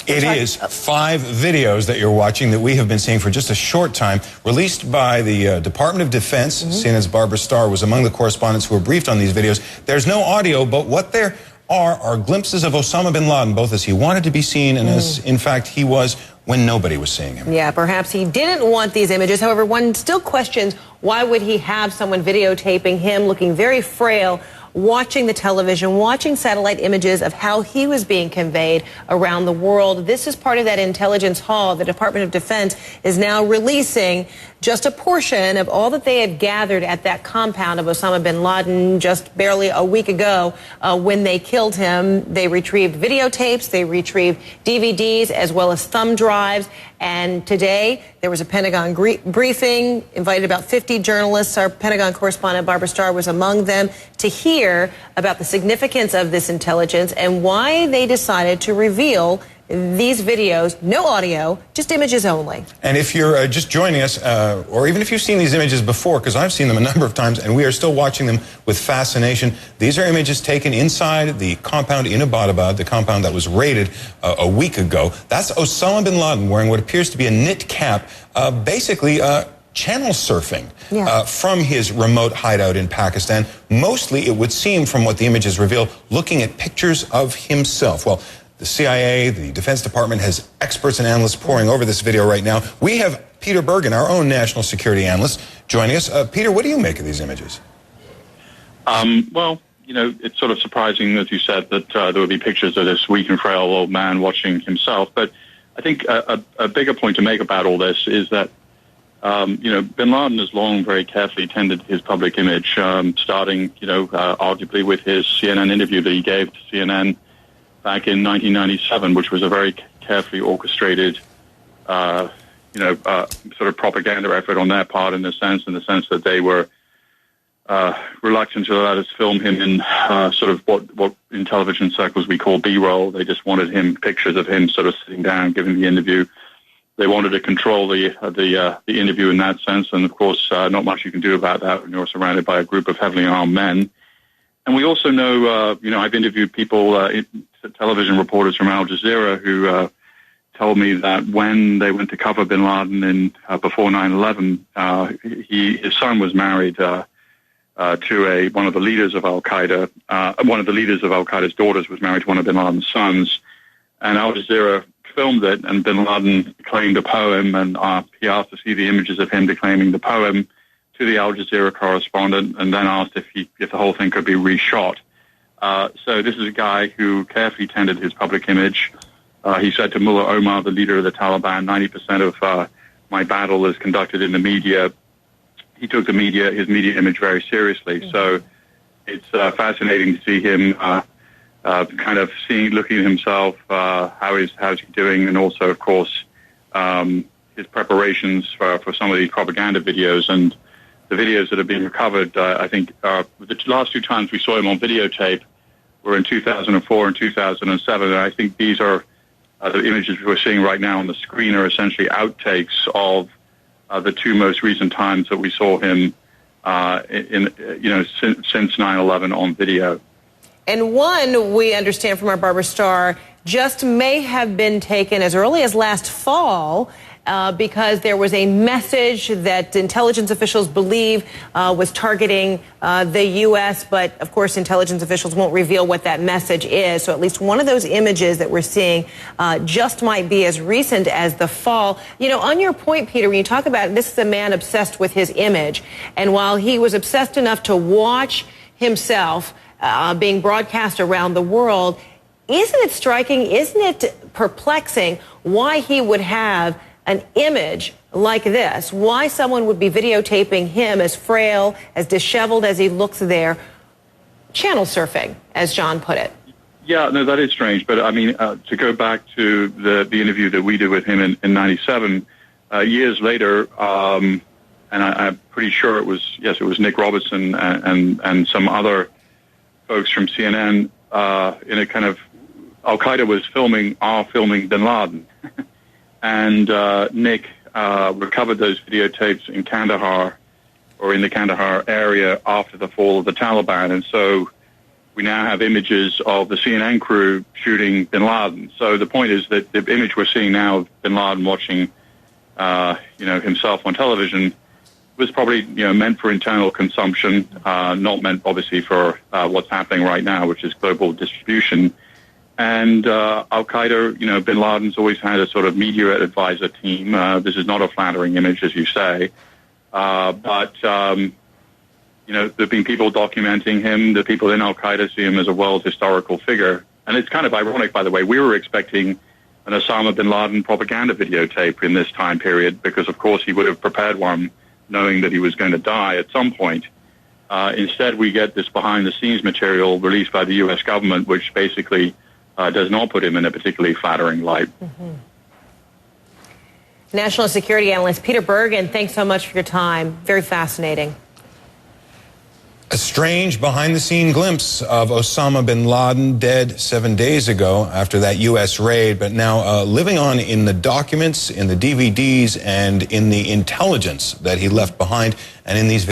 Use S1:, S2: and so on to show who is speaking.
S1: It is 5 videos that you're watching that we have been seeing for just a short time, released by the Department of Defense. CNN's Barbara Starr was among the correspondents who were briefed on these videos. There's no audio, but what there are glimpses of Osama bin Laden, both as he wanted to be seen and as, in fact, he was when nobody was seeing him.
S2: Yeah, perhaps he didn't want these images. However, one still questions, why would he have someone videotaping him looking very frail, watching the television, watching satellite images of how he was being conveyed around the world. This is part of that intelligence haul. The Department of Defense is now releasing just a portion of all that they had gathered at that compound of Osama bin Laden just barely a week ago when they killed him. They retrieved videotapes, they retrieved DVDs, as well as thumb drives. And today, there was a Pentagon briefing, invited about 50 journalists. Our Pentagon correspondent, Barbara Starr, was among them to hear about the significance of this intelligence and why they decided to reveal these videos, no audio, just images only.
S1: And if you're just joining us, or even if you've seen these images before, because I've seen them a number of times, and we are still watching them with fascination, these are images taken inside the compound in Abbottabad, the compound that was raided a week ago. That's Osama bin Laden wearing what appears to be a knit cap, basically channel surfing from his remote hideout in Pakistan. Mostly, it would seem, from what the images reveal, looking at pictures of himself. Well, the CIA, the Defense Department has experts and analysts poring over this video right now. We have Peter Bergen, our own national security analyst, joining us. Peter, what do you make of these images?
S3: Well, you know, it's sort of surprising, as you said, that there would be pictures of this weak and frail old man watching himself. But I think a bigger point to make about all this is that, you know, bin Laden has long very carefully tended his public image, starting, you know, arguably with his CNN interview that he gave to CNN back in 1997, which was a very carefully orchestrated, you know, sort of propaganda effort on their part, in the sense that they were reluctant to let us film him in sort of what in television circles we call B-roll. They just wanted pictures of him sort of sitting down, giving the interview. They wanted to control the interview in that sense, and of course, not much you can do about that when you're surrounded by a group of heavily armed men. And we also know, you know, I've interviewed people, television reporters from Al Jazeera, who told me that when they went to cover bin Laden before 9/11, his son was married to one of the leaders of Al Qaeda. One of the leaders of Al Qaeda's daughters was married to one of bin Laden's sons, and Al Jazeera filmed it. And bin Laden declaimed a poem, and he asked to see the images of him declaiming the poem to the Al Jazeera correspondent, and then asked if the whole thing could be reshot. So this is a guy who carefully tended his public image. He said to Mullah Omar, the leader of the Taliban, 90% of my battle is conducted in the media. He took his media image very seriously. So it's fascinating to see him kind of looking at himself, how's he doing, and also, of course, his preparations for some of these propaganda videos. And the videos that have been recovered, I think, the last 2 times we saw him on videotape were in 2004 and 2007. And I think these are the images we're seeing right now on the screen are essentially outtakes of the 2 most recent times that we saw him since 9/11 on video.
S2: And one, we understand from our Barbara Starr, just may have been taken as early as last fall because there was a message that intelligence officials believe was targeting the U.S., but of course intelligence officials won't reveal what that message is. So at least one of those images that we're seeing just might be as recent as the fall. You know, on your point, Peter, when you talk about this is a man obsessed with his image, and while he was obsessed enough to watch himself being broadcast around the world, isn't it striking, isn't it perplexing why he would have an image like this, why someone would be videotaping him as frail, as disheveled as he looks there, channel surfing, as John put it?
S3: Yeah, no, that is strange. But I mean, to go back to the interview that we did with him in 97, years later, and I'm pretty sure it was Nick Robertson and some other folks from CNN in a kind of, Al Qaeda was filming bin Laden. And Nick recovered those videotapes in Kandahar, or in the Kandahar area, after the fall of the Taliban. And so we now have images of the CNN crew shooting bin Laden. So the point is that the image we're seeing now of bin Laden watching, himself on television was probably, meant for internal consumption, not meant obviously for what's happening right now, which is global distribution. And Al-Qaeda, bin Laden's always had a sort of media advisor team. This is not a flattering image, as you say. But there have been people documenting him. The people in Al-Qaeda see him as a world historical figure. And it's kind of ironic, by the way. We were expecting an Osama bin Laden propaganda videotape in this time period because, of course, he would have prepared one knowing that he was going to die at some point. Instead, we get this behind-the-scenes material released by the U.S. government, which basically does not put him in a particularly flattering light.
S2: Mm-hmm. National security analyst Peter Bergen, thanks so much for your time. Very fascinating.
S1: A strange behind-the-scene glimpse of Osama bin Laden, dead 7 days ago after that U.S. raid, but now living on in the documents, in the DVDs, and in the intelligence that he left behind, and in these